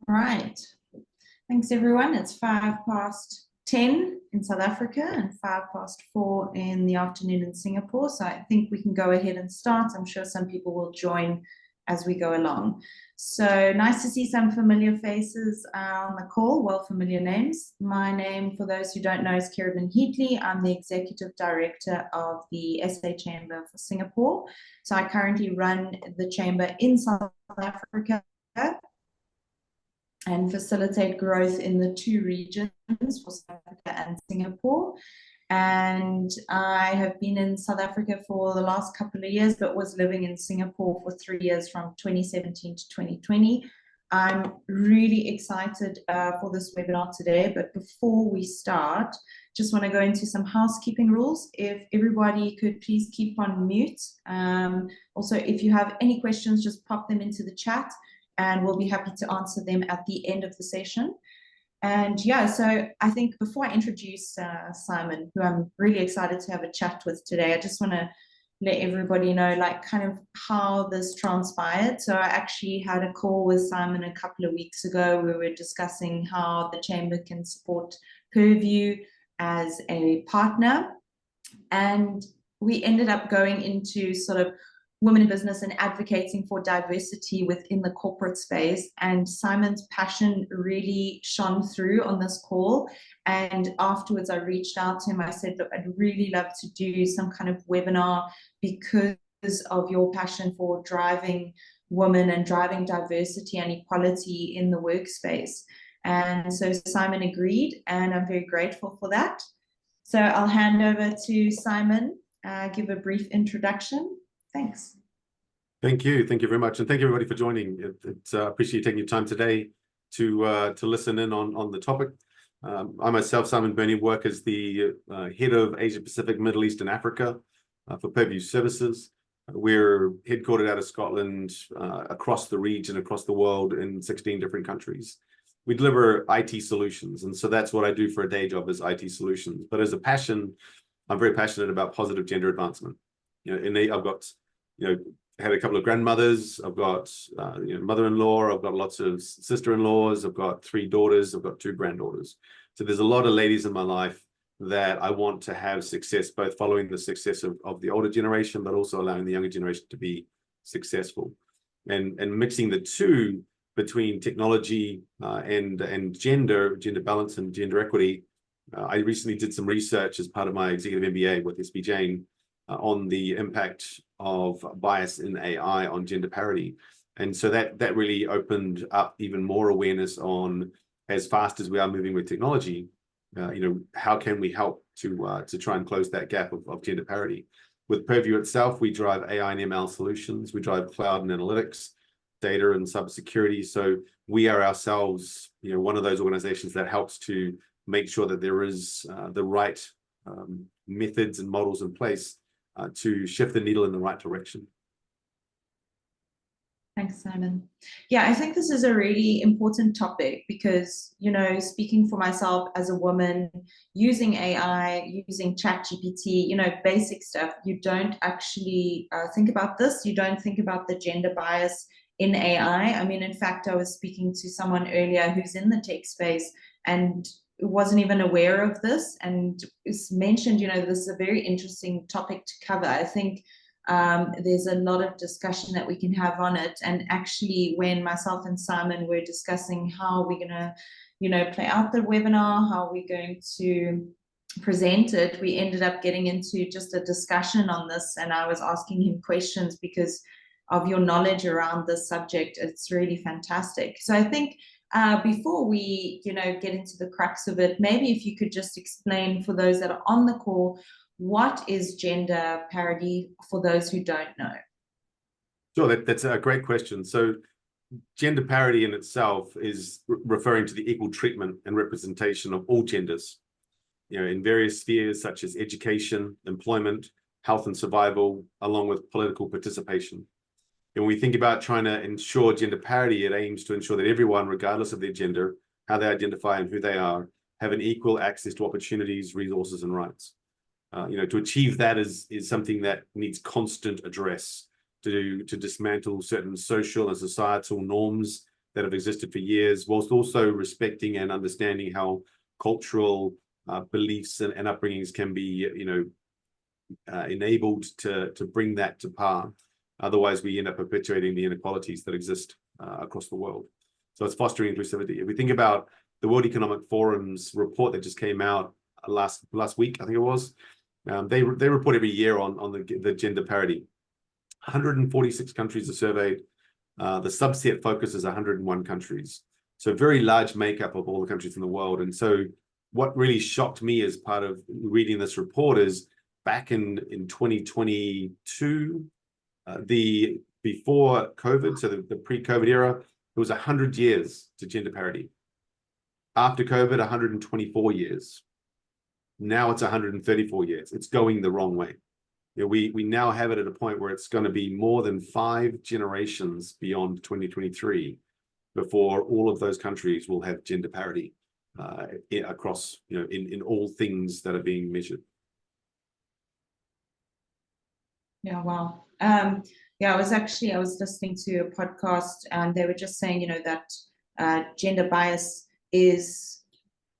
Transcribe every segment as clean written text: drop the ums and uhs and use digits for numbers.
Right. Thanks, everyone. It's 10 in South Africa and 4 in the afternoon in Singapore. So I think we can go ahead and start. I'm sure some people will join as we go along. So nice to see some familiar faces on the call, well, familiar names. My name, for those who don't know, is Kieran Heatley. I'm the Executive Director of the SA Chamber for Singapore. So I currently run the chamber in South Africa and facilitate growth in the two regions for South Africa and Singapore. And I have been in South Africa for the last couple of years, but was living in Singapore for 3 years from 2017 to 2020. I'm really excited for this webinar today, but before we start, just want to go into some housekeeping rules. If everybody could please keep on mute. Also, if you have any questions, just pop them into the chat and we'll be happy to answer them at the end of the session. And yeah, so I think before I introduce Simon, who I'm really excited to have a chat with today, I just want to let everybody know like kind of how this transpired. So I actually had a call with Simon a couple of weeks ago. We were discussing how the Chamber can support Purview as a partner. And we ended up going into sort of women in business and advocating for diversity within the corporate space. And Simon's passion really shone through on this call. And afterwards, I reached out to him. I said, look, I'd really love to do some kind of webinar because of your passion for driving women and driving diversity and equality in the workspace. And so Simon agreed, and I'm very grateful for that. So I'll hand over to Simon, give a brief introduction. Thanks. Thank you. Thank you very much. And thank you everybody for joining. I appreciate you taking your time today to listen in on the topic. I myself, Simon Burney, work as the head of Asia Pacific, Middle East and Africa for Purview Services. We're headquartered out of Scotland, across the region, across the world in 16 different countries. We deliver IT solutions. And so that's what I do for a day job, is IT solutions. But as a passion, I'm very passionate about positive gender advancement. I've got, had a couple of grandmothers, I've got mother-in-law, I've got lots of sister-in-laws, I've got 3 daughters, I've got 2 granddaughters. So there's a lot of ladies in my life that I want to have success, both following the success of the older generation, but also allowing the younger generation to be successful. And mixing the two between technology and gender balance and gender equity. I recently did some research as part of my executive MBA with SB Jain on the impact of bias in AI on gender parity. And so that really opened up even more awareness on, as fast as we are moving with technology, how can we help to try and close that gap of gender parity. With Purview itself, we drive AI and ML solutions, we drive cloud and analytics, data and cybersecurity. So we are ourselves, one of those organizations that helps to make sure that there is the right methods and models in place to shift the needle in the right direction. Thanks, Simon. Yeah, I think this is a really important topic because, speaking for myself as a woman, using AI, using ChatGPT, basic stuff, you don't actually think about this. You don't think about the gender bias in AI. I mean, in fact, I was speaking to someone earlier who's in the tech space and wasn't even aware of this, and it's mentioned, this is a very interesting topic to cover. I think there's a lot of discussion that we can have on it. And actually, when myself and Simon were discussing how we're going to, play out the webinar, how we're going to present it, we ended up getting into just a discussion on this. And I was asking him questions because of your knowledge around this subject. It's really fantastic. So I think before we, get into the crux of it, maybe if you could just explain for those that are on the call, what is gender parity for those who don't know? Sure, that's a great question. So gender parity in itself is referring to the equal treatment and representation of all genders, in various spheres such as education, employment, health and survival, along with political participation. And when we think about trying to ensure gender parity, it aims to ensure that everyone, regardless of their gender, how they identify and who they are, have an equal access to opportunities, resources, and rights. To achieve that is something that needs constant address to dismantle certain social and societal norms that have existed for years, whilst also respecting and understanding how cultural beliefs and upbringings can be, enabled to bring that to par. Otherwise, we end up perpetuating the inequalities that exist across the world. So it's fostering inclusivity. If we think about the World Economic Forum's report that just came out last week, I think it was, they report every year on the gender parity. 146 countries are surveyed. The subset focus is 101 countries. So very large makeup of all the countries in the world. And so what really shocked me as part of reading this report is back in 2022, before COVID, so the pre-COVID era, it was 100 years to gender parity. After COVID, 124 years. Now it's 134 years. It's going the wrong way. We now have it at a point where it's going to be more than 5 generations beyond 2023 before all of those countries will have gender parity across, in all things that are being measured. Yeah, wow. Yeah, I was listening to a podcast, and they were just saying, that gender bias is,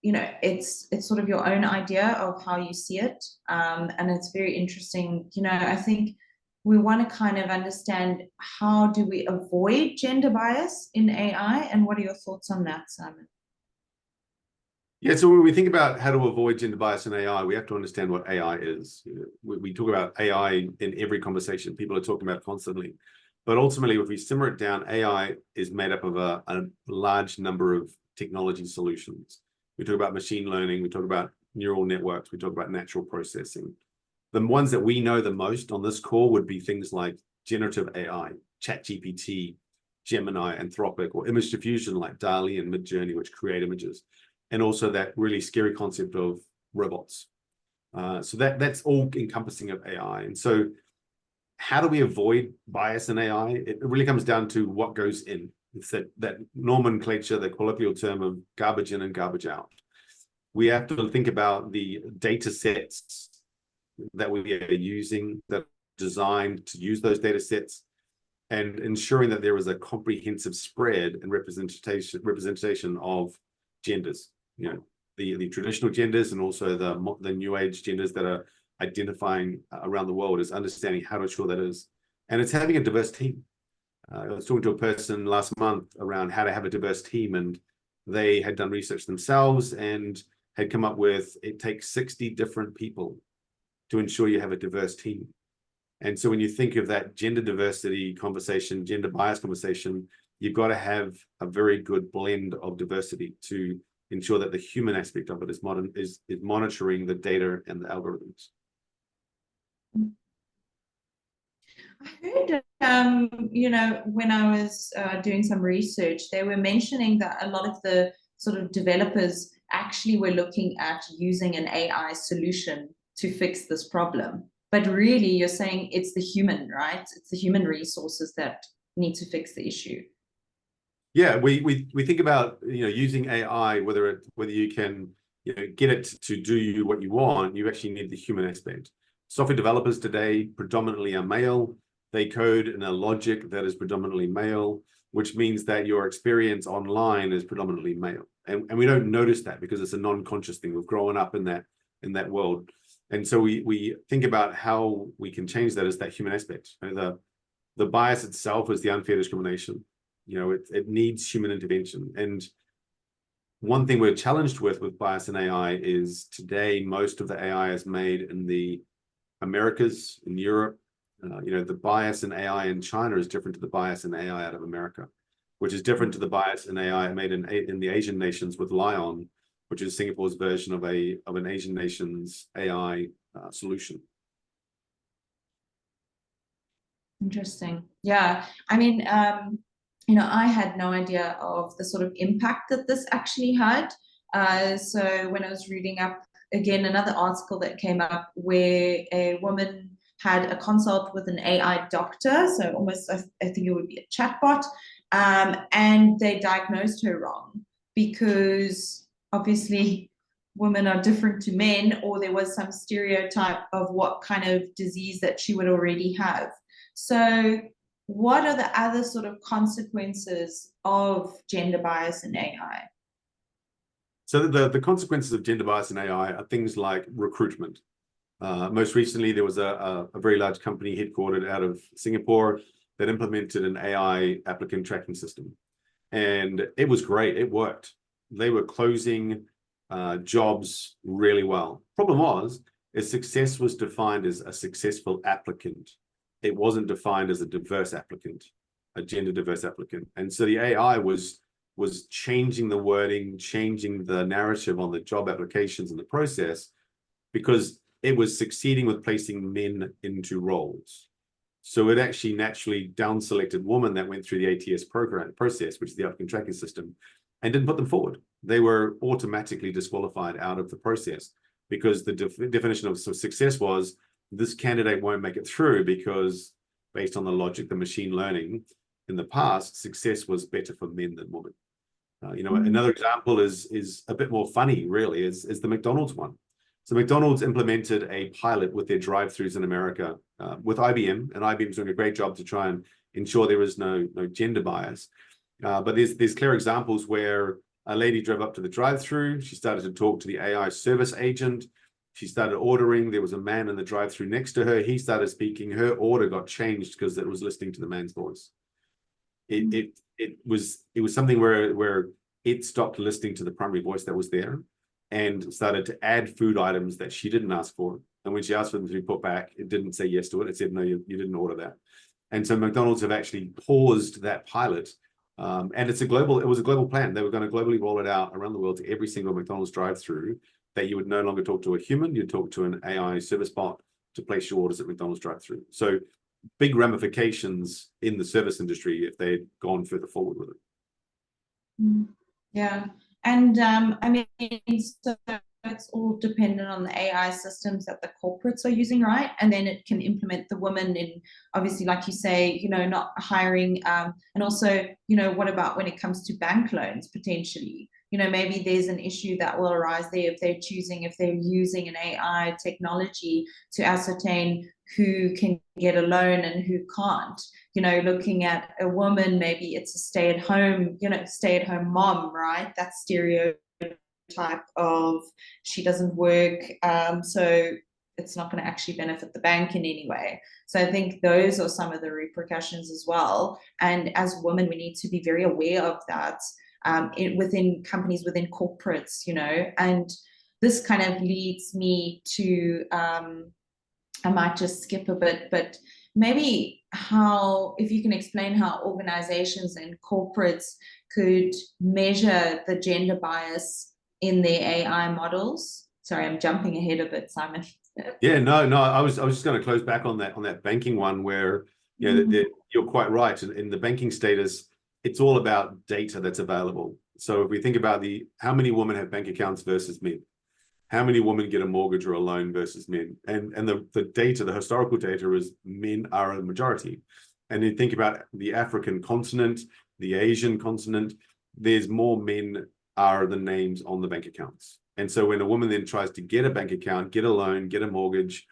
it's sort of your own idea of how you see it. And it's very interesting. I think we want to kind of understand, how do we avoid gender bias in AI? And what are your thoughts on that, Simon? Yeah, so when we think about how to avoid gender bias in AI, we have to understand what AI is. We talk about AI in every conversation. People are talking about it constantly. But ultimately, if we simmer it down, AI is made up of a large number of technology solutions. We talk about machine learning, we talk about neural networks, we talk about natural processing. The ones that we know the most on this call would be things like generative AI, ChatGPT, Gemini, Anthropic, or image diffusion like DALL-E and Midjourney, which create images. And also that really scary concept of robots. So that's all encompassing of AI. And so how do we avoid bias in AI? It really comes down to what goes in. It's that nomenclature, the colloquial term of garbage in and garbage out. We have to think about the data sets that we are using, that are designed to use those data sets, and ensuring that there is a comprehensive spread and representation of genders. The traditional genders, and also the new age genders that are identifying around the world, is understanding how to ensure that is. And it's having a diverse team. I was talking to a person last month around how to have a diverse team, and they had done research themselves and had come up with, it takes 60 different people to ensure you have a diverse team. And so when you think of that gender diversity conversation, gender bias conversation, you've got to have a very good blend of diversity to ensure that the human aspect of it is monitoring the data and the algorithms. I heard, when I was doing some research, they were mentioning that a lot of the sort of developers actually were looking at using an AI solution to fix this problem. But really, you're saying it's the human, right? It's the human resources that need to fix the issue. Yeah, we think about using AI, whether you can get it to do what you want. You actually need the human aspect. Software developers today predominantly are male. They code in a logic that is predominantly male, which means that your experience online is predominantly male. And we don't notice that because it's a non-conscious thing. We've grown up in that world. And so we think about how we can change that as that human aspect. The bias itself is the unfair discrimination. It needs human intervention. And one thing we're challenged with bias in AI is today, most of the AI is made in the Americas, in Europe. The bias in AI in China is different to the bias in AI out of America, which is different to the bias in AI made in the Asian nations with Lion, which is Singapore's version of an Asian nation's AI solution. Interesting. Yeah. I mean, I had no idea of the sort of impact that this actually had. So when I was reading up, again, another article that came up where a woman had a consult with an AI doctor, so almost, I think it would be a chatbot, and they diagnosed her wrong because obviously women are different to men, or there was some stereotype of what kind of disease that she would already have. So what are the other sort of consequences of gender bias in AI? So the consequences of gender bias in AI are things like recruitment. Most recently, there was a very large company headquartered out of Singapore that implemented an AI applicant tracking system. And it was great. It worked. They were closing jobs really well. Problem was, success was defined as a successful applicant. It wasn't defined as a diverse applicant, a gender diverse applicant. And so the AI was changing the wording, changing the narrative on the job applications and the process, because it was succeeding with placing men into roles. So it actually naturally down selected women that went through the ATS process, which is the applicant tracking system, and didn't put them forward. They were automatically disqualified out of the process, because the definition of success was this candidate won't make it through, because based on the logic, the machine learning in the past, success was better for men than women. Another example is a bit more funny, really, is the McDonald's one. So McDonald's implemented a pilot with their drive-throughs in America with IBM, and IBM's doing a great job to try and ensure there is no gender bias. But there's clear examples where a lady drove up to the drive-through. She started to talk to the AI service agent. She started ordering. There was a man in the drive-through next to her. He started speaking. Her order got changed because it was listening to the man's voice. It was something where it stopped listening to the primary voice that was there and started to add food items that she didn't ask for. And when she asked for them to be put back, it didn't say yes to it. It said, no, you didn't order that. And so McDonald's have actually paused that pilot. And it was a global plan. They were going to globally roll it out around the world to every single McDonald's drive-through, that you would no longer talk to a human, you'd talk to an AI service bot to place your orders at McDonald's drive-through. So big ramifications in the service industry if they'd gone further forward with it. Yeah. And I mean, so it's all dependent on the AI systems that the corporates are using, right? And then it can implement the women in, obviously, like you say, not hiring. And also, what about when it comes to bank loans, potentially? Maybe there's an issue that will arise there if they're using an AI technology to ascertain who can get a loan and who can't. Looking at a woman, maybe it's a stay-at-home mom, right? That stereotype of she doesn't work, so it's not going to actually benefit the bank in any way. So I think those are some of the repercussions as well. And as women, we need to be very aware of that within companies, within corporates, and this kind of leads me to, I might just skip a bit, but maybe if you can explain how organizations and corporates could measure the gender bias in their AI models. Sorry, I'm jumping ahead a bit, Simon. Yeah, no, I was just going to close back on that banking one where you're quite right. In the banking status, it's all about data that's available. So if we think about how many women have bank accounts versus men, how many women get a mortgage or a loan versus men, and the data, the historical data, is men are a majority. And then think about the African continent, the Asian continent, there's more men are the names on the bank accounts. And so when a woman then tries to get a bank account, get a loan, get a mortgage,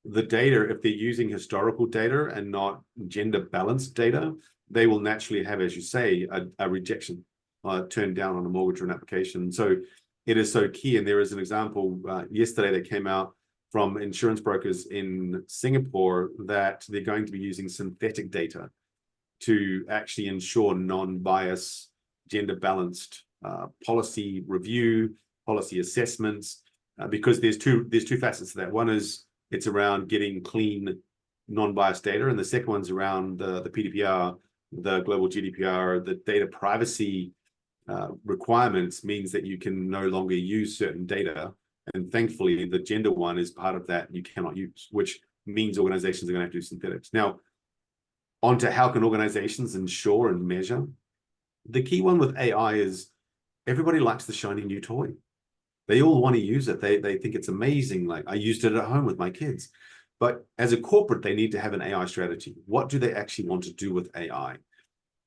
the data, if they're using historical data and not gender balanced data, they will naturally have, as you say, a rejection, turned down on a mortgage or an application. So it is so key. And there is an example yesterday that came out from insurance brokers in Singapore that they're going to be using synthetic data to actually ensure non-bias, gender balanced policy review, policy assessments, because there's two facets to that. One is it's around getting clean, non-biased data, and the second one's around the PDPR, the global GDPR, the data privacy requirements means that you can no longer use certain data. And thankfully, the gender one is part of that you cannot use, which means organizations are going to have to do synthetics. Now, onto how can organizations ensure and measure? The key one with AI is everybody likes the shiny new toy. They all want to use it. They think it's amazing. Like, I used it at home with my kids. But as a corporate, they need to have an AI strategy. What do they actually want to do with AI?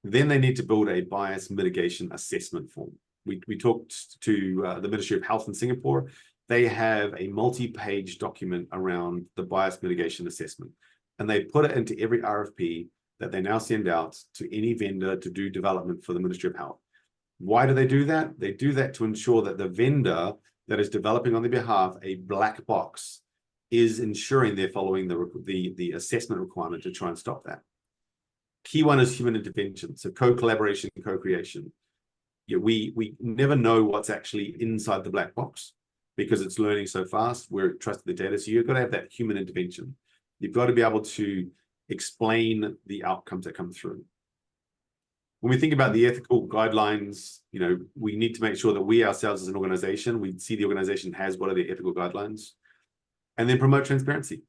Then they need to build a bias mitigation assessment form. We talked to the Ministry of Health in Singapore. They have a multi-page document around the bias mitigation assessment. And they put it into every RFP that they now send out to any vendor to do development for the Ministry of Health. Why do they do that? They do that to ensure that the vendor that is developing on their behalf a black box is ensuring they're following the assessment requirement to try and stop that. Key one is human intervention, so co-collaboration, co-creation. We never know what's actually inside the black box because it's learning so fast. We're trusting the data, so you've got to have that human intervention. You've got to be able to explain the outcomes that come through. When we think about the ethical guidelines, we need to make sure that we ourselves as an organization, we see the organization has what are the ethical guidelines, and then promote transparency.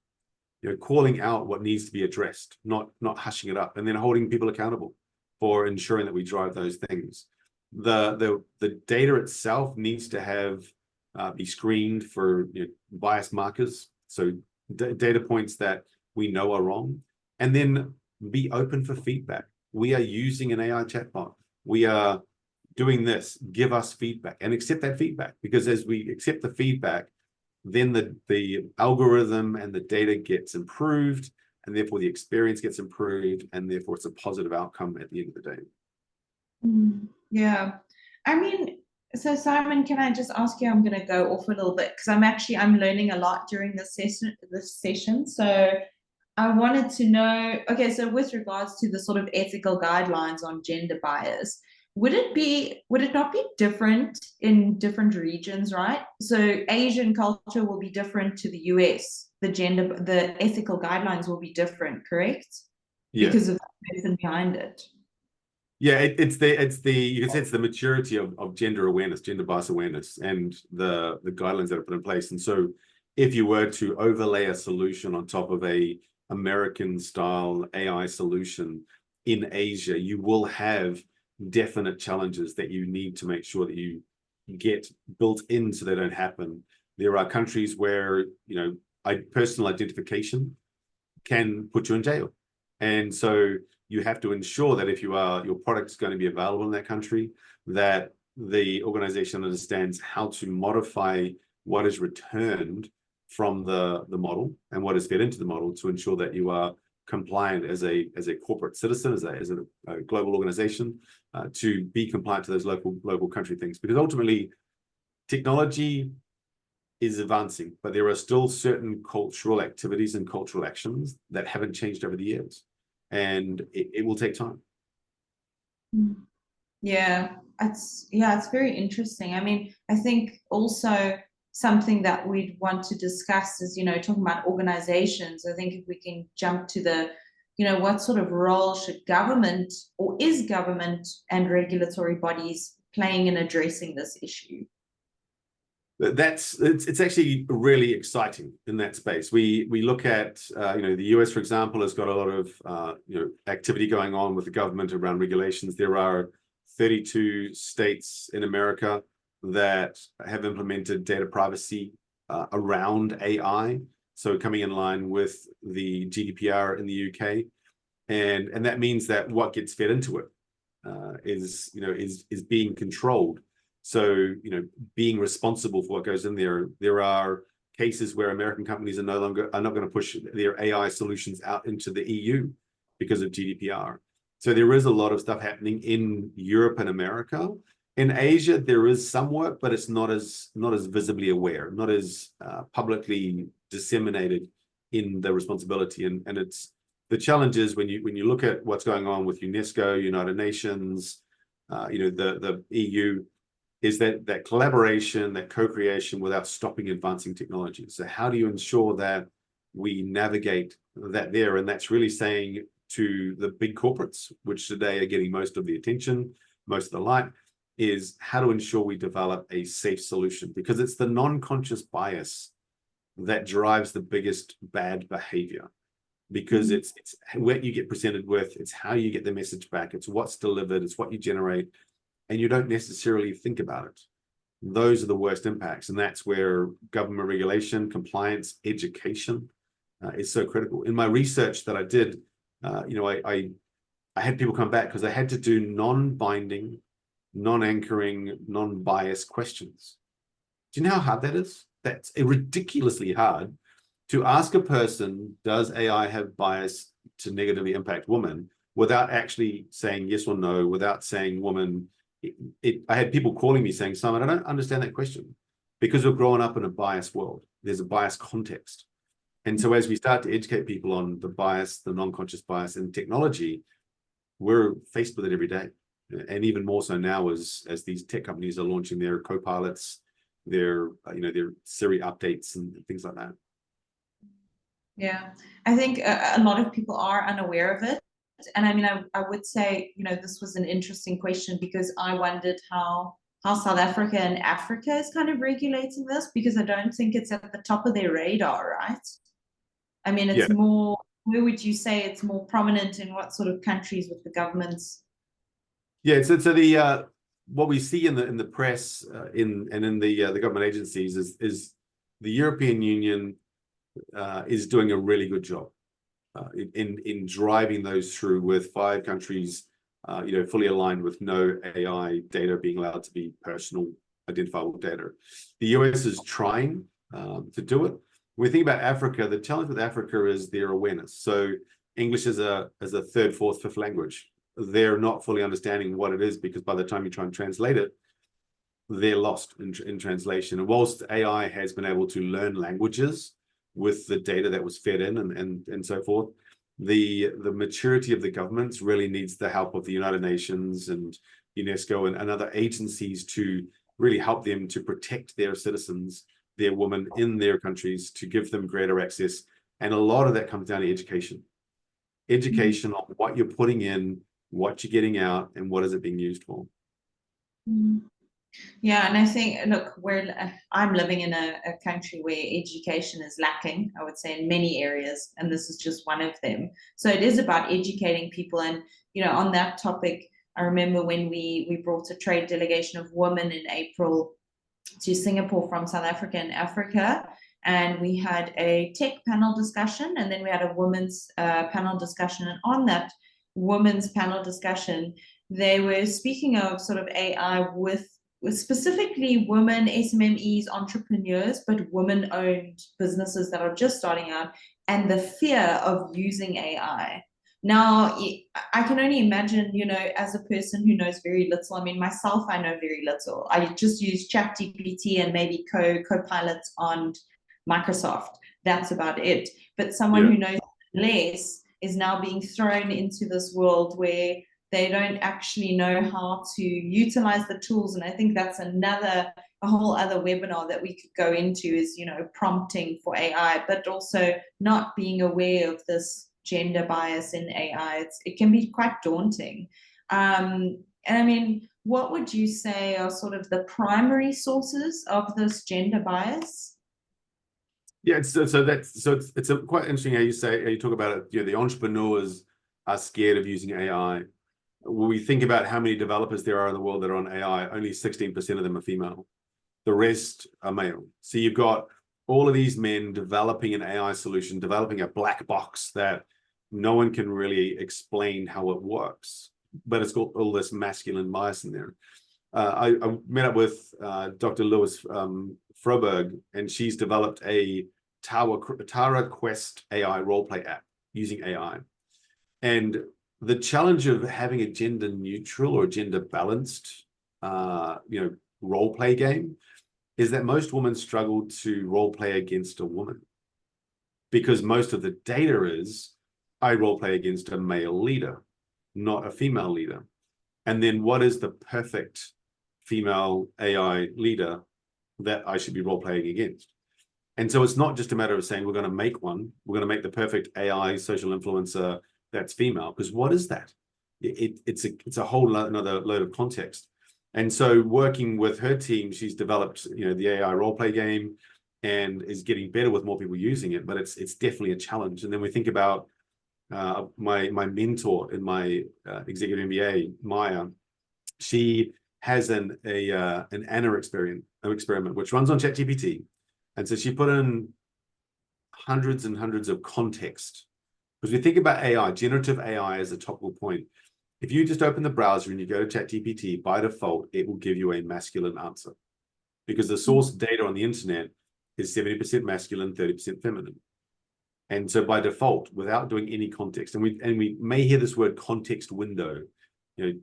Calling out what needs to be addressed, not hushing it up, and then holding people accountable for ensuring that we drive those things. The data itself needs to have be screened for bias markers, so data points that we know are wrong, and then be open for feedback. We are using an AI chatbot. We are doing this. Give us feedback and accept that feedback, because as we accept the feedback, then the algorithm and the data gets improved, and therefore the experience gets improved, and therefore it's a positive outcome at the end of the day. Yeah. I mean, so Simon, can I just ask you, I'm going to go off a little bit because I'm learning a lot during this session. So I wanted to know, okay, so with regards to the sort of ethical guidelines on gender bias, would it not be different in different regions, right? So Asian culture will be different to the US. The ethical guidelines will be different, correct? Yes. Because of the person behind it. Yeah, you can say it's the maturity of gender awareness, gender bias awareness, and the guidelines that are put in place. And so if you were to overlay a solution on top of a American style AI solution in Asia, you will have definite challenges that you need to make sure that you get built in so they don't happen. There are countries where personal identification can put you in jail, and so you have to ensure that if your product is going to be available in that country, that the organization understands how to modify what is returned from the model and what is fed into the model to ensure that you are compliant as a corporate citizen, as a global organization, to be compliant to those local country things. Because ultimately, technology is advancing, but there are still certain cultural activities and cultural actions that haven't changed over the years, and it will take time. Yeah, it's very interesting. I mean, I think also something that we'd want to discuss is, talking about organizations. I think if we can jump to what sort of role should government, or is government and regulatory bodies playing in addressing this issue? It's actually really exciting in that space. We look at the US, for example, has got a lot of activity going on with the government around regulations. There are 32 states in America that have implemented data privacy around AI, so coming in line with the GDPR in the UK, and that means that what gets fed into it is being controlled. So, being responsible for what goes in there. There are cases where American companies are not going to push their AI solutions out into the EU because of GDPR. So there is a lot of stuff happening in Europe and America. In Asia, there is some work, but it's not as visibly aware, not as publicly disseminated in the responsibility. And it's the challenge is when you look at what's going on with UNESCO, United Nations, the EU, is that collaboration, that co-creation without stopping advancing technology. So how do you ensure that we navigate that there? And that's really saying to the big corporates, which today are getting most of the attention, most of the light, is how to ensure we develop a safe solution, because it's the non-conscious bias that drives the biggest bad behavior, because it's what you get presented with, it's how you get the message back, it's what's delivered, it's what you generate, and you don't necessarily think about it. Those are the worst impacts, and that's where government regulation, compliance, education is so critical. In my research that I did, I had people come back because I had to do non-binding, non-anchoring, non-biased questions. Do you know how hard that is? That's ridiculously hard to ask a person, does AI have bias to negatively impact women? without actually saying yes or no, without saying woman. I had people calling me saying, Simon, I don't understand that question, because we're growing up in a biased world. There's a biased context. And so as we start to educate people on the bias, the non-conscious bias in technology, we're faced with it every day. And even more so now as these tech companies are launching their copilots, their Siri updates and things like that. Yeah, I think a lot of people are unaware of it. And I mean, I would say, this was an interesting question, because I wondered how South Africa and Africa is kind of regulating this, because I don't think it's at the top of their radar, right? I mean, it's more, where would you say it's more prominent, in what sort of countries with the governments? Yeah, so the what we see in the press in the government agencies is the European Union is doing a really good job in driving those through, with 5 countries fully aligned with no AI data being allowed to be personal identifiable data. The US is trying to do it. When we think about Africa, the challenge with Africa is their awareness. So English as a 3rd, 4th, 5th language, they're not fully understanding what it is, because by the time you try and translate it, they're lost in translation. And whilst AI has been able to learn languages with the data that was fed in and so forth, the maturity of the governments really needs the help of the United Nations and UNESCO and other agencies to really help them to protect their citizens, their women in their countries, to give them greater access. And a lot of that comes down to education. Education on what you're putting in, what you're getting out, and what is it being used for. Yeah, and I think, look, I'm living in a country where education is lacking, I would say, in many areas, and this is just one of them. So it is about educating people. And, on that topic, I remember when we brought a trade delegation of women in April to Singapore from South Africa and Africa, and we had a tech panel discussion, and then we had a women's panel discussion. And on that women's panel discussion, they were speaking of sort of AI with specifically women, SMMEs, entrepreneurs, but women-owned businesses that are just starting out, and the fear of using AI. Now, I can only imagine, as a person who knows very little, I mean, myself, I know very little. I just use ChatGPT and maybe Copilot on Microsoft. That's about it. But someone who knows less is now being thrown into this world where they don't actually know how to utilize the tools. And I think that's a whole other webinar that we could go into, is, prompting for AI, but also not being aware of this gender bias in AI. It can be quite daunting. And I mean, what would you say are sort of the primary sources of this gender bias? Yeah, it's quite interesting how you talk about it. The entrepreneurs are scared of using AI. When we think about how many developers there are in the world that are on AI, only 16% of them are female. The rest are male. So you've got all of these men developing an AI solution, developing a black box that no one can really explain how it works, but it's got all this masculine bias in there. I met up with Dr. Lewis Froberg, and she's developed a Tara Quest AI roleplay app using AI. And the challenge of having a gender neutral or gender balanced role play game is that most women struggle to role play against a woman, because most of the data is I role play against a male leader, not a female leader. And then what is the perfect female AI leader that I should be role playing against? And so it's not just a matter of saying we're going to make one, we're going to make the perfect AI social influencer that's female, because what is that? It's a whole another load of context. And so working with her team, she's developed the AI role play game and is getting better with more people using it, but it's definitely a challenge. And then we think about my mentor in my executive MBA, Maya. She has an Anna experiment which runs on ChatGPT, and so she put in hundreds and hundreds of context. Because we think about AI, generative AI as a topical point. If you just open the browser and you go to ChatGPT, by default, it will give you a masculine answer, because the source data on the internet is 70% masculine, 30% feminine. And so by default, without doing any context, and we may hear this word context window, you know,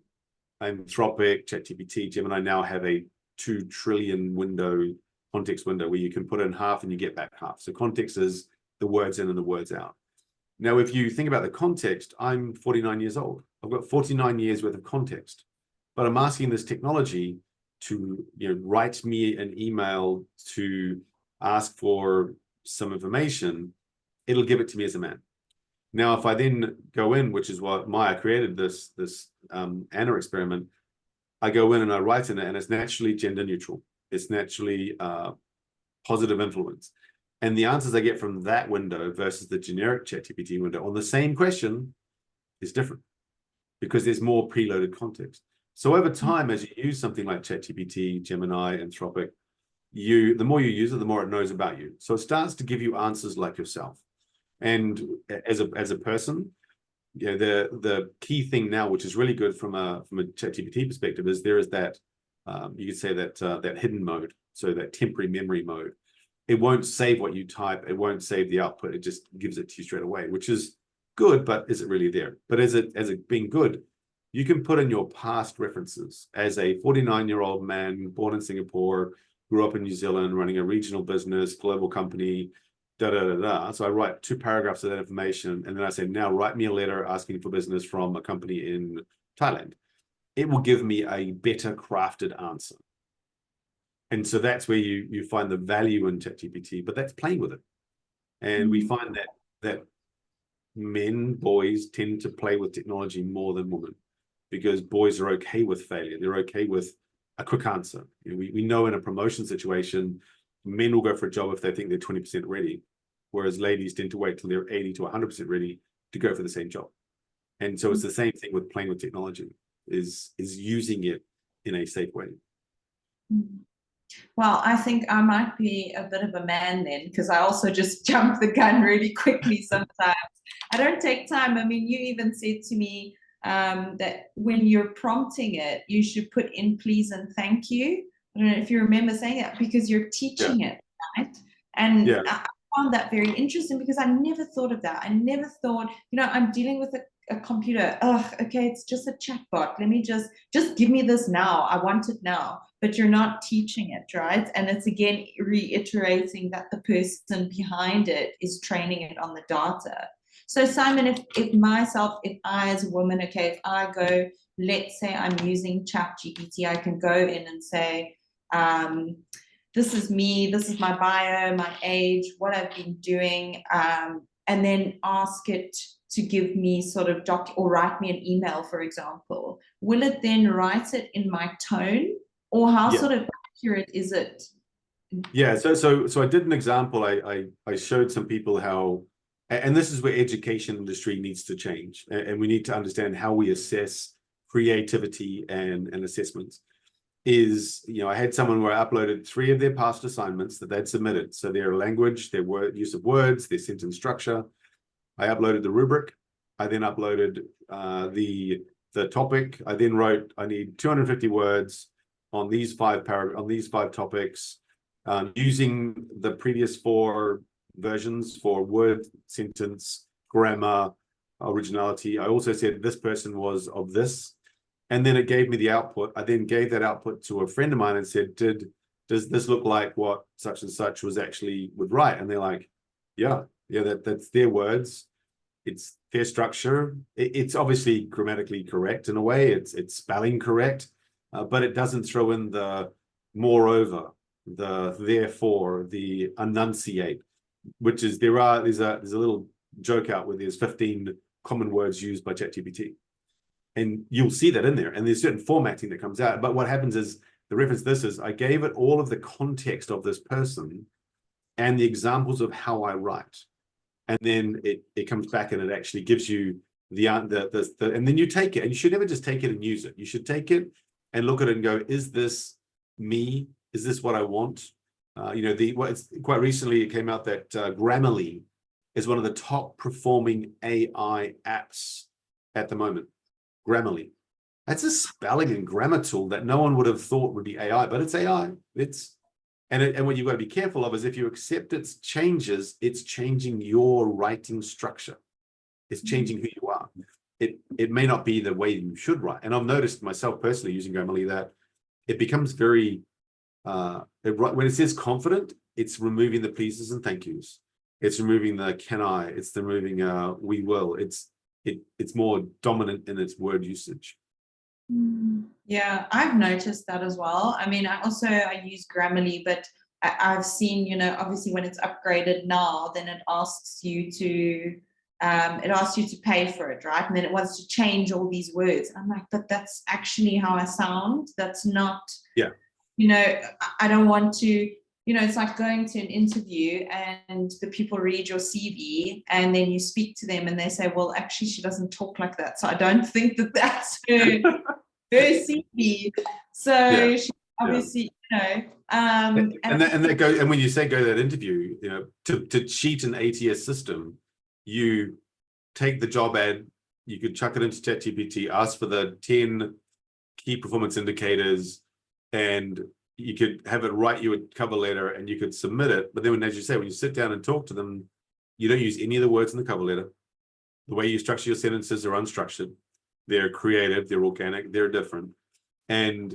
Anthropic, ChatGPT, Gemini now have a 2 trillion context window where you can put in half and you get back half. So context is the words in and the words out. Now, if you think about the context, I'm 49 years old. I've got 49 years worth of context, but I'm asking this technology to, you know, write me an email to ask for some information. It'll give it to me as a man. Now, if I then go in, which is what Maya created this Anna experiment, I go in and I write in it, and it's naturally gender neutral. It's naturally positive influence. And the answers I get from that window versus the generic ChatGPT window on the same question is different because there's more preloaded context. So over time, as you use something like ChatGPT, Gemini, Anthropic, the more you use it, the more it knows about you. So it starts to give you answers like yourself. And as a person, you know, the key thing now, which is really good from a ChatGPT perspective, is there is that you could say that that hidden mode, so that temporary memory mode. It won't save what you type. It won't save the output. It just gives it to you straight away, which is good, but is it really there? But as it being good, you can put in your past references. As a 49-year-old man born in Singapore, grew up in New Zealand, running a regional business, global company, da da da da. So I write 2 paragraphs of that information, and then I say, now write me a letter asking for business from a company in Thailand. It will give me a better crafted answer. And so that's where you find the value in ChatGPT, but that's playing with it. And we find that boys tend to play with technology more than women, because boys are okay with failure. They're okay with a quick answer. You know, we know in a promotion situation, men will go for a job if they think they're 20% ready, whereas ladies tend to wait till they're 80 to 100% ready to go for the same job. And so it's the same thing with playing with technology, is using it in a safe way. Well, I think I might be a bit of a man then, because I also just jump the gun really quickly sometimes. I don't take time. I mean, you even said to me that when you're prompting it, you should put in please and thank you. I don't know if you remember saying that, because you're teaching it, right? And I found that very interesting, because I never thought of that. I never thought, you know, I'm dealing with a computer. Okay, it's just a chatbot. Let me just give me this now. I want it now. But you're not teaching it, right? And it's again reiterating that the person behind it is training it on the data. So Simon, if I as a woman, okay, if I go, let's say I'm using ChatGPT, I can go in and say, this is me, this is my bio, my age, what I've been doing, and then ask it to give me sort of or write me an email, for example. Will it then write it in my tone, or how sort of accurate is it? Yeah, so I did an example. I showed some people how, and this is where education industry needs to change, and we need to understand how we assess creativity and assessments. Is, you know, I had someone where I uploaded 3 of their past assignments that they'd submitted. So their language, their use of words, their sentence structure. I uploaded the rubric. I then uploaded the topic. I then wrote, I need 250 words on these 5 topics, using the previous 4 versions for word, sentence, grammar, originality. I also said this person was of this. And then it gave me the output. I then gave that output to a friend of mine and said, does this look like what such and such would write? And they're like, yeah, that's their words. It's their structure. It's obviously grammatically correct in a way. It's spelling correct, but it doesn't throw in the moreover, the therefore, the enunciate, which is there's a little joke out where there's 15 common words used by ChatGPT. And you'll see that in there, and there's certain formatting that comes out. But what happens is, the reference this is, I gave it all of the context of this person and the examples of how I write. And then it comes back and it actually gives you and then you take it, and you should never just take it and use it. You should take it and look at it and go, is this me? Is this what I want? You know, quite recently it came out that Grammarly is one of the top performing AI apps at the moment. Grammarly. That's a spelling and grammar tool that no one would have thought would be AI, but it's AI. It's And what you've got to be careful of is if you accept its changes, it's changing your writing structure. It's changing who you are. It may not be the way you should write. And I've noticed myself personally using Grammarly that it becomes very, when it says confident, it's removing the pleases and thank yous. It's removing the can I, it's removing we will. It's more dominant in its word usage. Yeah, I've noticed that as well. I mean, I use Grammarly, but I've seen, you know, obviously when it's upgraded now, then it asks you to pay for it, right? And then it wants to change all these words. I'm like, but that's actually how I sound. That's not, you know, I don't want to, you know, it's like going to an interview and the people read your CV and then you speak to them and they say, well, actually, she doesn't talk like that. So I don't think that that's her CV. So she obviously, you know, and when you say go to that interview, you know, to cheat an ATS system, you take the job ad, you could chuck it into ChatGPT, ask for the 10 key performance indicators, and you could have it write you a cover letter and you could submit it. But then, as you say, when you sit down and talk to them, you don't use any of the words in the cover letter. The way you structure your sentences are unstructured. They're creative, they're organic, they're different. And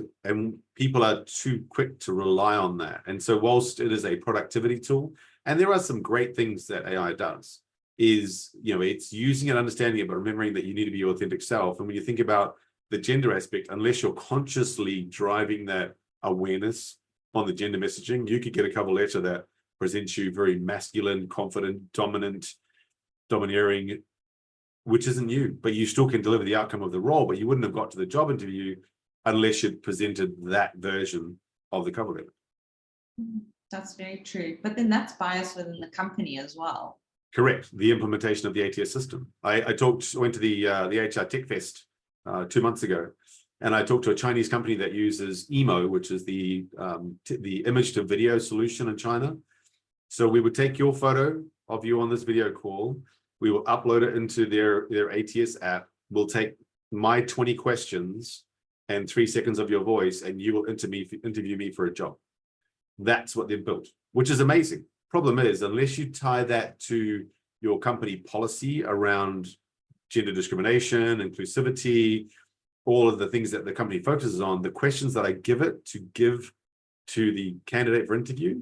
people are too quick to rely on that. And so whilst it is a productivity tool, and there are some great things that AI does, is, you know, it's using and understanding it, but remembering that you need to be your authentic self. And when you think about the gender aspect, unless you're consciously driving that awareness on the gender messaging, you could get a cover letter that presents you very masculine, confident, dominant, domineering, which isn't you, but you still can deliver the outcome of the role, but you wouldn't have got to the job interview unless you'd presented that version of the cover letter. That's very true. But then that's bias within the company as well. Correct. The implementation of the ATS system. I went to the HR Tech Fest 2 months ago, and I talked to a Chinese company that uses Emo, which is the image to video solution in China. So we would take your photo of you on this video call, we will upload it into their ATS app. We'll take my 20 questions and 3 seconds of your voice, and you will interview me for a job. That's what they've built, which is amazing. Problem is, unless you tie that to your company policy around gender discrimination, inclusivity, all of the things that the company focuses on, the questions that I give it to give to the candidate for interview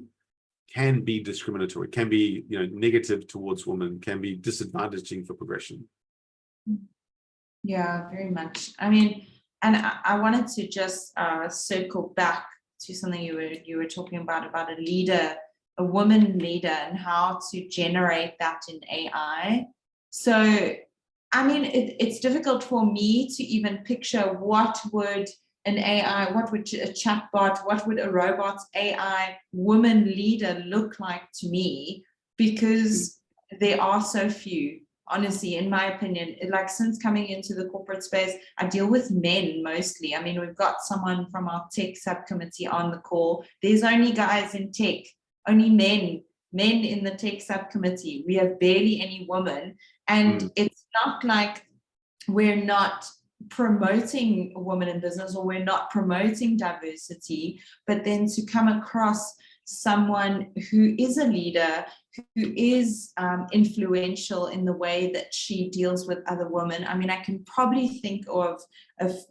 can be discriminatory, can be, you know, negative towards women, can be disadvantaging for progression. Yeah, very much. I mean, and I wanted to just circle back to something you were talking about a leader, a woman leader, and how to generate that in AI. So, I mean, it's difficult for me to even picture what would an AI, what would a chatbot, what would a robot AI woman leader look like to me, because there are so few. Honestly, in my opinion, like since coming into the corporate space, I deal with men mostly. I mean, we've got someone from our tech subcommittee on the call. There's only guys in tech, only men in the tech subcommittee. We have barely any women. And it's not like we're not promoting women in business or we're not promoting diversity, but then to come across someone who is a leader, who is influential in the way that she deals with other women. I mean, I can probably think of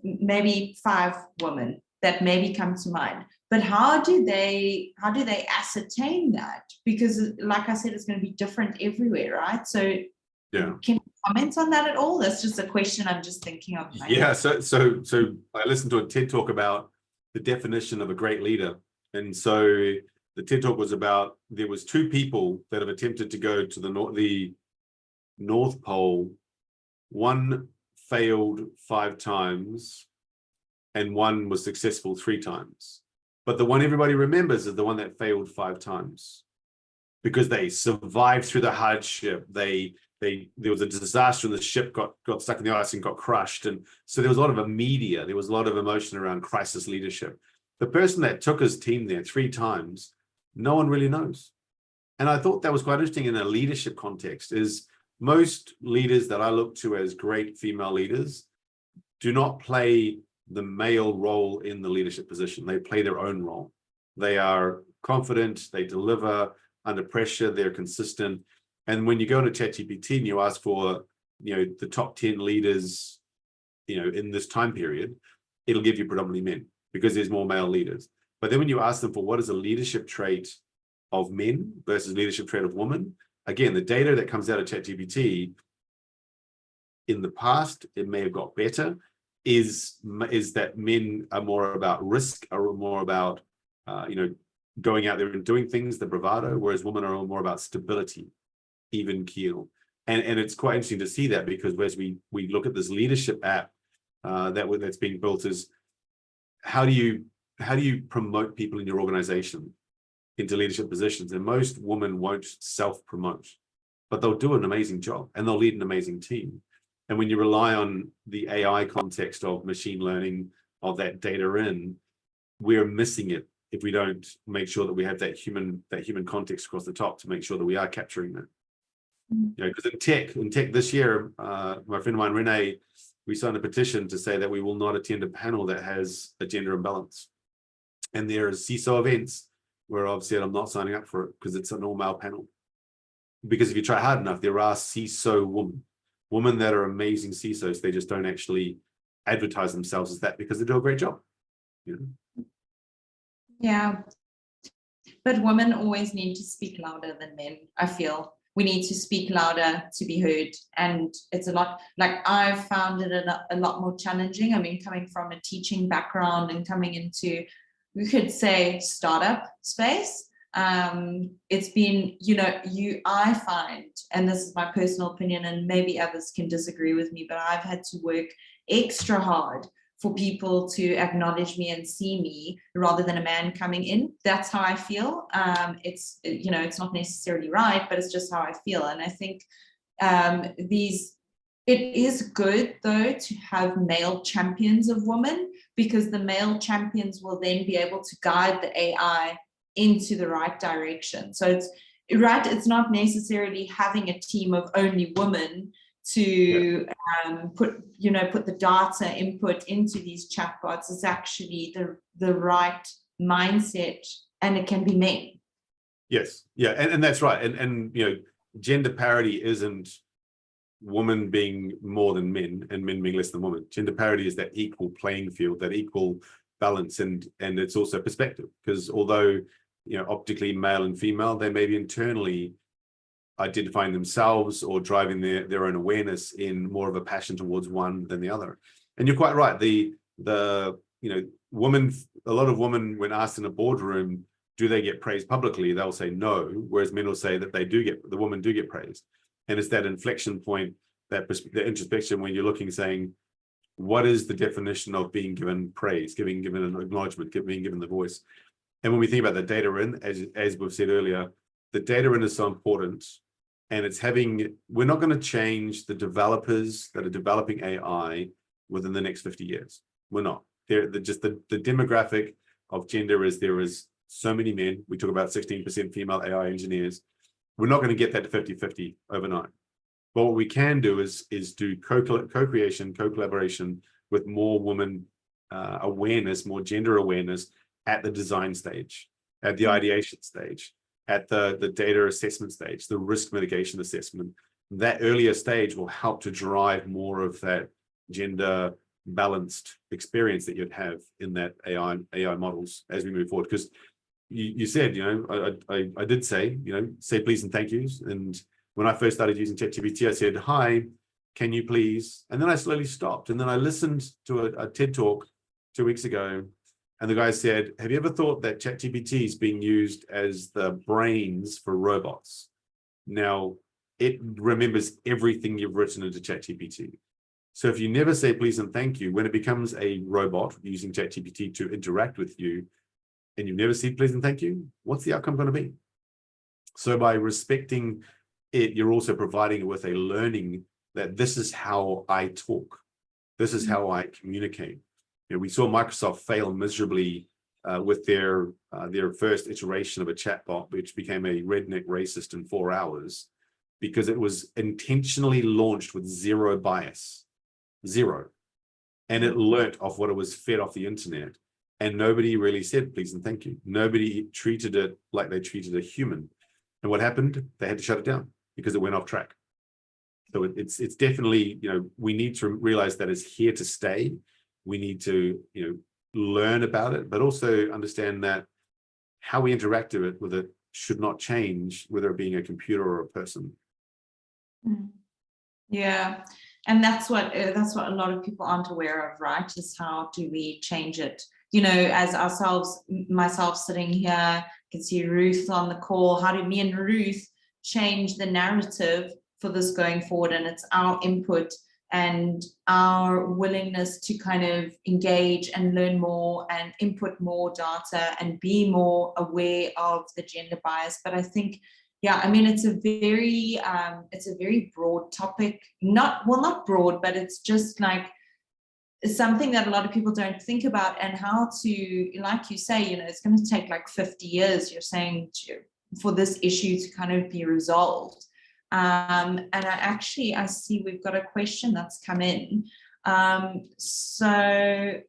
maybe 5 women that maybe come to mind. But how do they ascertain that? Because, like I said, it's going to be different everywhere, right? So, yeah. Can you comment on that at all? That's just a question I'm just thinking of. Yeah. So I listened to a TED talk about the definition of a great leader, and so the TED talk was about, there was 2 people that have attempted to go to the North Pole. One failed 5 times and one was successful 3 times. But the one everybody remembers is the one that failed 5 times, because they survived through the hardship. There was a disaster and the ship got stuck in the ice and got crushed. And so there was a lot of media, there was a lot of emotion around crisis leadership. The person that took his team there 3 times, no one really knows. And I thought that was quite interesting in a leadership context, is most leaders that I look to as great female leaders do not play the male role in the leadership position. They play their own role. They are confident, they deliver under pressure, they're consistent. And when you go to ChatGPT and you ask for, the top 10 leaders, in this time period, it'll give you predominantly men because there's more male leaders. But then when you ask them for what is a leadership trait of men versus leadership trait of women, again, the data that comes out of ChatGPT in the past, it may have got better, is that men are more about risk, are more about, going out there and doing things, the bravado, whereas women are more about stability, even keel. And it's quite interesting to see that, because as we look at this leadership app that's being built, is how do you promote people in your organization into leadership positions? And most women won't self-promote, but they'll do an amazing job and they'll lead an amazing team. And when you rely on the AI context of machine learning, of that data we're missing it if we don't make sure that we have that human context across the top to make sure that we are capturing that. Because in tech this year, my friend of mine, Renee, we signed a petition to say that we will not attend a panel that has a gender imbalance. And there are CISO events where I've said I'm not signing up for it because it's an all-male panel. Because if you try hard enough, there are CISO women that are amazing CISOs. They just don't actually advertise themselves as that because they do a great job. Yeah, but women always need to speak louder than men. I feel we need to speak louder to be heard, and it's a lot, like I've found it a lot more challenging. I mean, coming from a teaching background and coming into, we could say, startup space, it's been, I find, and this is my personal opinion and maybe others can disagree with me, but I've had to work extra hard for people to acknowledge me and see me rather than a man coming in. That's how I feel. It's not necessarily right, but it's just how I feel. And I think it is good though to have male champions of women, because the male champions will then be able to guide the AI into the right direction. So it's not necessarily having a team of only women to put the data input into these chatbots. Is actually the right mindset, and it can be men. Yes, yeah, and that's right. And gender parity isn't women being more than men and men being less than women. Gender parity is that equal playing field, that equal balance, and it's also perspective, because although optically male and female, they may be internally identifying themselves or driving their own awareness in more of a passion towards one than the other. And you're quite right. The women, a lot of women, when asked in a boardroom, do they get praised publicly? They'll say no, whereas men will say that the women do get praised. And it's that inflection point, the introspection, when you're looking, saying, what is the definition of being given praise, given an acknowledgement, being given the voice? And when we think about the data as we've said earlier, the data is so important. And we're not going to change the developers that are developing AI within the next 50 years. We're not. Just the demographic of gender is there is so many men. We talk about 16% female AI engineers. We're not going to get that to 50-50 overnight. But what we can do is do co-creation, co-collaboration with more women awareness, more gender awareness at the design stage, at the ideation stage, at the data assessment stage, the risk mitigation assessment. That earlier stage will help to drive more of that gender balanced experience that you'd have in that AI models as we move forward. Because you said, I did say, say please and thank yous. And when I first started using ChatGPT, I said, hi, can you please? And then I slowly stopped. And then I listened to a TED talk 2 weeks ago. And the guy said, have you ever thought that ChatGPT is being used as the brains for robots? Now, it remembers everything you've written into ChatGPT. So if you never say please and thank you, when it becomes a robot using ChatGPT to interact with you, and you never say please and thank you, what's the outcome going to be? So by respecting it, you're also providing it with a learning that this is how I talk. This is how I communicate. We saw Microsoft fail miserably with their first iteration of a chatbot, which became a redneck racist in 4 hours, because it was intentionally launched with zero bias, zero. And it learnt off what it was fed off the internet. And nobody really said please and thank you. Nobody treated it like they treated a human. And what happened? They had to shut it down because it went off track. So it's definitely, we need to realize that it's here to stay. We need to, learn about it, but also understand that how we interact with it should not change, whether it being a computer or a person. Yeah, and that's what a lot of people aren't aware of, right? Is how do we change it? As myself sitting here, you can see Ruth on the call. How do me and Ruth change the narrative for this going forward? And it's our input and our willingness to kind of engage and learn more and input more data and be more aware of the gender bias. But I think, yeah, I mean, it's a very broad topic. Not broad, but it's just like something that a lot of people don't think about, and how to, like you say, it's going to take like 50 years, you're saying, for this issue to kind of be resolved. And I see we've got a question that's come in. So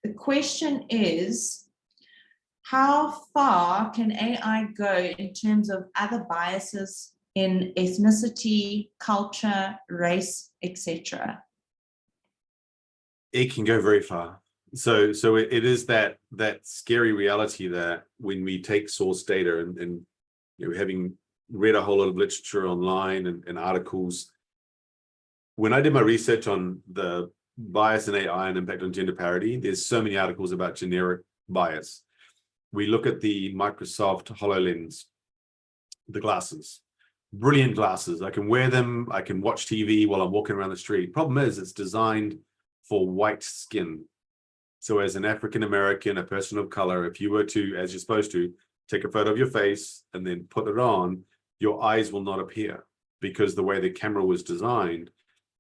the question is, how far can AI go in terms of other biases in ethnicity, culture, race, etc.? It can go very far. So it is that scary reality that when we take source data and having read a whole lot of literature online and articles, when I did my research on the bias in AI and impact on gender parity, there's so many articles about generic bias. We look at the Microsoft HoloLens, the glasses, brilliant glasses. I can wear them. I can watch TV while I'm walking around the street. Problem is, it's designed for white skin. So as an African-American, a person of color, if you were to, as you're supposed to, take a photo of your face and then put it on, your eyes will not appear, because the way the camera was designed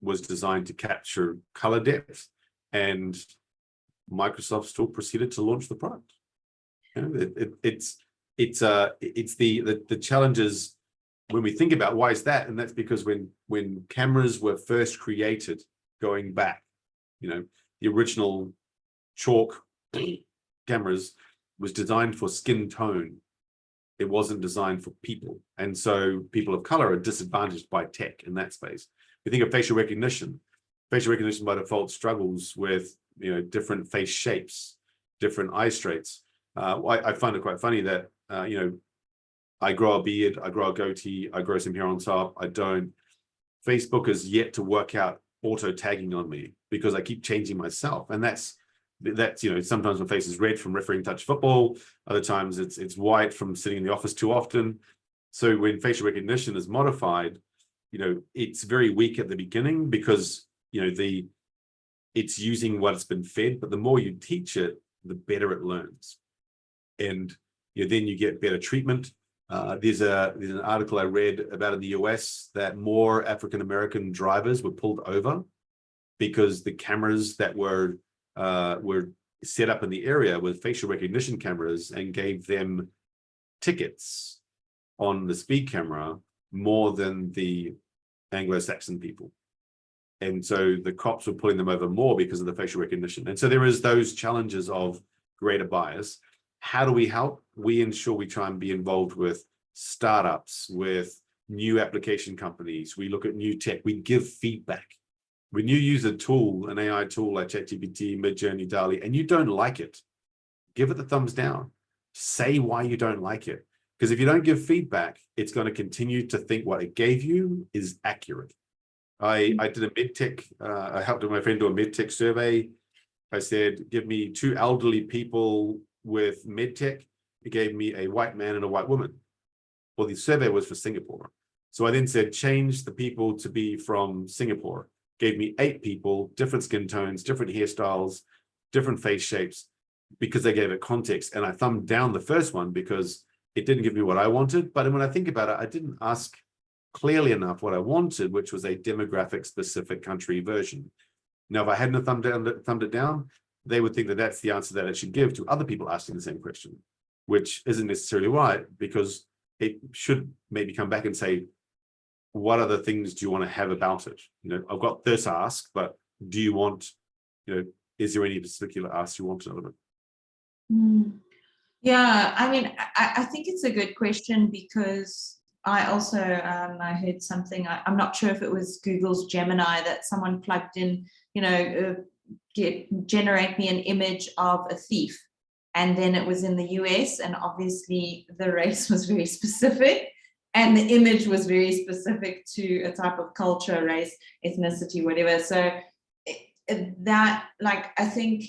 to capture color depth, and Microsoft still proceeded to launch the product. It's the challenges when we think about why is that, and that's because when cameras were first created, going back, the original chalk cameras was designed for skin tone. It wasn't designed for people. And so people of color are disadvantaged by tech in that space. We think of facial recognition. Facial recognition by default struggles with different face shapes, different eye straights. I find it quite funny that I grow a beard, I grow a goatee, I grow some hair on top, I don't. Facebook has yet to work out auto tagging on me because I keep changing myself. And that's sometimes my face is red from refereeing touch football, other times it's white from sitting in the office too often. So when facial recognition is modified, it's very weak at the beginning because it's using what it's been fed, but the more you teach it, the better it learns. And then you get better treatment. There's an article I read about in the US that more African-American drivers were pulled over because the cameras that were set up in the area with facial recognition cameras and gave them tickets on the speed camera more than the Anglo-Saxon people. And so the cops were pulling them over more because of the facial recognition. And so there is those challenges of greater bias. How do we help? We ensure we try and be involved with startups, with new application companies. We look at new tech. We give feedback. When you use a tool, an AI tool like ChatGPT, Midjourney, DALL-E, and you don't like it, give it the thumbs down. Say why you don't like it. Because if you don't give feedback, it's going to continue to think what it gave you is accurate. I did a medtech, I helped my friend do a medtech survey. I said, give me 2 elderly people with medtech. It gave me a white man and a white woman. Well, the survey was for Singapore. So I then said, change the people to be from Singapore. Gave me 8 people, different skin tones, different hairstyles, different face shapes, because they gave it context. And I thumbed down the first one because it didn't give me what I wanted. But when I think about it, I didn't ask clearly enough what I wanted, which was a demographic specific country version. Now, if I hadn't thumbed it down, they would think that that's the answer that it should give to other people asking the same question, which isn't necessarily right, because it should maybe come back and say, what other things do you want to have about it? I've got this ask, but do you want, is there any particular ask you want out of it? Mm. Yeah, I mean, I think it's a good question because I also I heard something. I'm not sure if it was Google's Gemini that someone plugged in, generate me an image of a thief, and then it was in the US, and obviously the race was very specific, and the image was very specific to a type of culture, race, ethnicity, whatever. So that, like, I think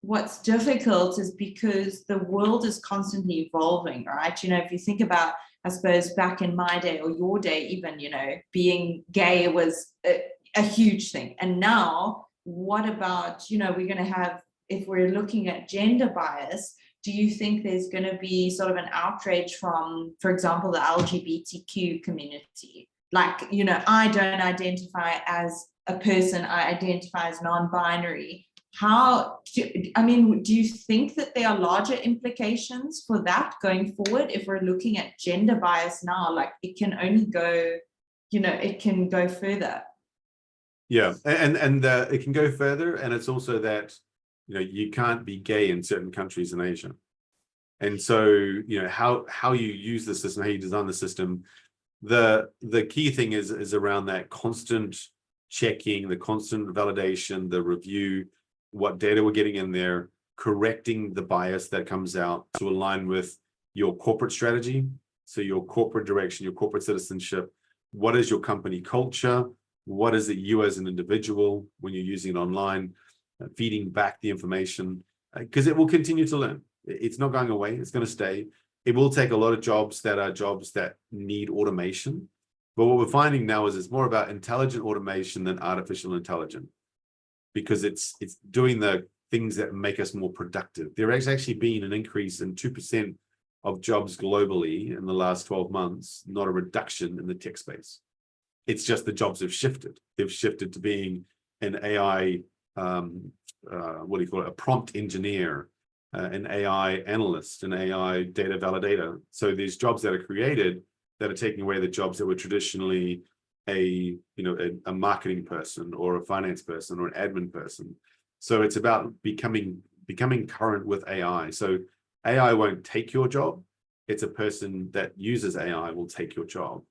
what's difficult is because the world is constantly evolving, right? If you think about, I suppose, back in my day or your day, even, being gay was a huge thing. And now, what about, we're going to have, if we're looking at gender bias, do you think there's going to be sort of an outrage from, for example, the LGBTQ community? Like, I don't identify as a person, I identify as non-binary. Do you think that there are larger implications for that going forward? If we're looking at gender bias now, like, it can only go, it can go further. Yeah, and it can go further, and it's also that you can't be gay in certain countries in Asia, and so how you use the system, how you design the system. The key thing is around that constant checking, the constant validation, the review, what data we're getting in there, correcting the bias that comes out to align with your corporate strategy, so your corporate direction, your corporate citizenship. What is your company culture? What is it you as an individual when you're using it online, feeding back the information, because it will continue to learn. It's not going away. It's going to stay. It will take a lot of jobs that need automation. But what we're finding now is it's more about intelligent automation than artificial intelligence, because it's doing the things that make us more productive. There has actually been an increase in 2% of jobs globally in the last 12 months, not a reduction in the tech space. It's just the jobs have shifted. They've shifted to being an AI, a prompt engineer, an AI analyst, an AI data validator. So these jobs that are created that are taking away the jobs that were traditionally a marketing person or a finance person or an admin person. So it's about becoming current with AI. So AI won't take your job. It's a person that uses AI will take your job.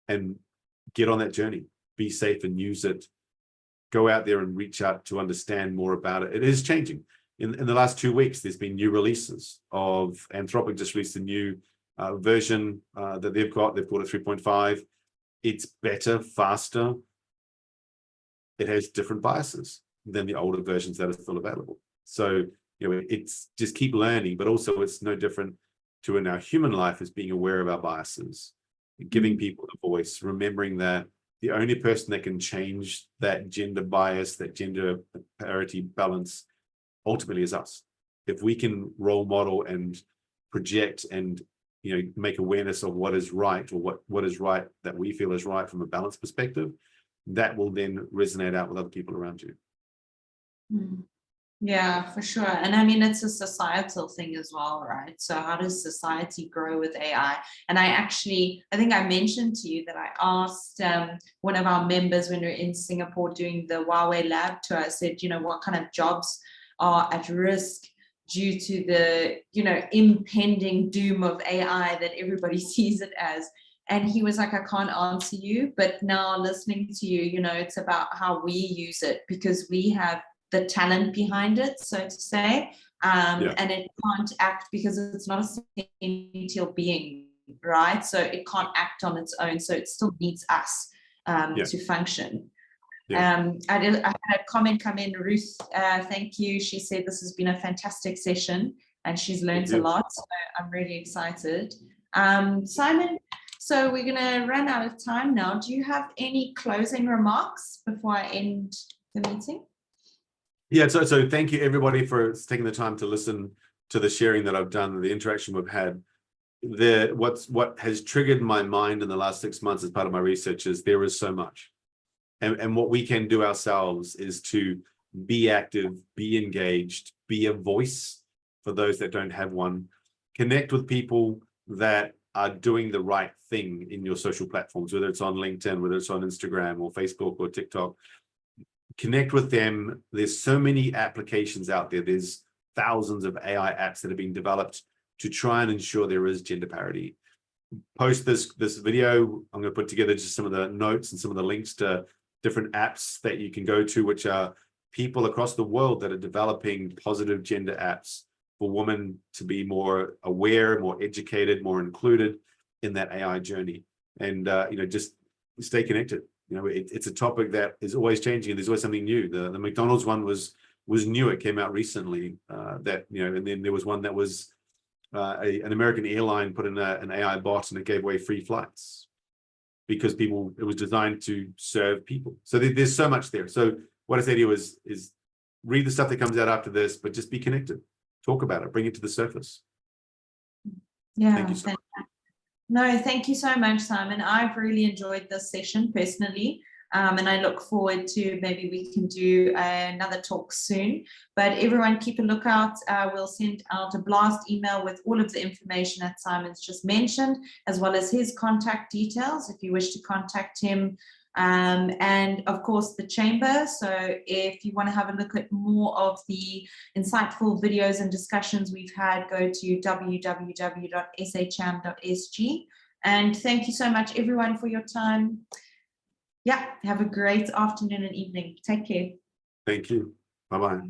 And get on that journey, be safe and use it. Go out there and reach out to understand more about it. It is changing. In the last 2 weeks, there's been new releases of Anthropic just released a new version that they've called it 3.5. It's better, faster. It has different biases than the older versions that are still available. So, it's just keep learning, but also it's no different to in our human life as being aware of our biases, giving people a voice, remembering that the only person that can change that gender bias, that gender parity balance, ultimately is us. If we can role model and project and make awareness of what is right, or what is right that we feel is right from a balance perspective, that will then resonate out with other people around you. Yeah, for sure. And I mean, it's a societal thing as well, right? So how does society grow with AI? And I think I mentioned to you that I asked one of our members when we were in Singapore doing the Huawei lab tour, I said, what kind of jobs are at risk due to the, impending doom of AI that everybody sees it as. And he was like, I can't answer you. But now listening to you, it's about how we use it, because we have the talent behind it, so to say. And it can't act because it's not a sentient being, right? So it can't act on its own. So it still needs us to function. I had a comment come in, Ruth, thank you. She said this has been a fantastic session and she's learned a lot. So I'm really excited. Simon, so we're going to run out of time now. Do you have any closing remarks before I end the meeting? Yeah, so thank you everybody for taking the time to listen to the sharing that I've done, the interaction we've had. What has triggered my mind in the last 6 months as part of my research is there is so much. And what we can do ourselves is to be active, be engaged, be a voice for those that don't have one. Connect with people that are doing the right thing in your social platforms, whether it's on LinkedIn, whether it's on Instagram or Facebook or TikTok. Connect with them. There's so many applications out there. There's thousands of AI apps that are being developed to try and ensure there is gender parity. Post this video, I'm going to put together just some of the notes and some of the links to different apps that you can go to, which are people across the world that are developing positive gender apps for women to be more aware, more educated, more included in that AI journey. And just stay connected. It's a topic that is always changing, and there's always something new. The McDonald's one was new. It came out recently. And then there was one that was an American airline put in an AI bot, and it gave away free flights because it was designed to serve people. So there's so much there. So what I say to you is read the stuff that comes out after this, but just be connected. Talk about it. Bring it to the surface. Yeah. Thank you so much. No, thank you so much, Simon. I've really enjoyed this session personally. And I look forward to maybe we can do another talk soon. But everyone keep a lookout. We'll send out a blast email with all of the information that Simon's just mentioned, as well as his contact details if you wish to contact him. And of course the chamber. So if you want to have a look at more of the insightful videos and discussions we've had, go to www.sham.sg. And thank you so much everyone for your time. Yeah, have a great afternoon and evening. Take care. Thank you. Bye-bye.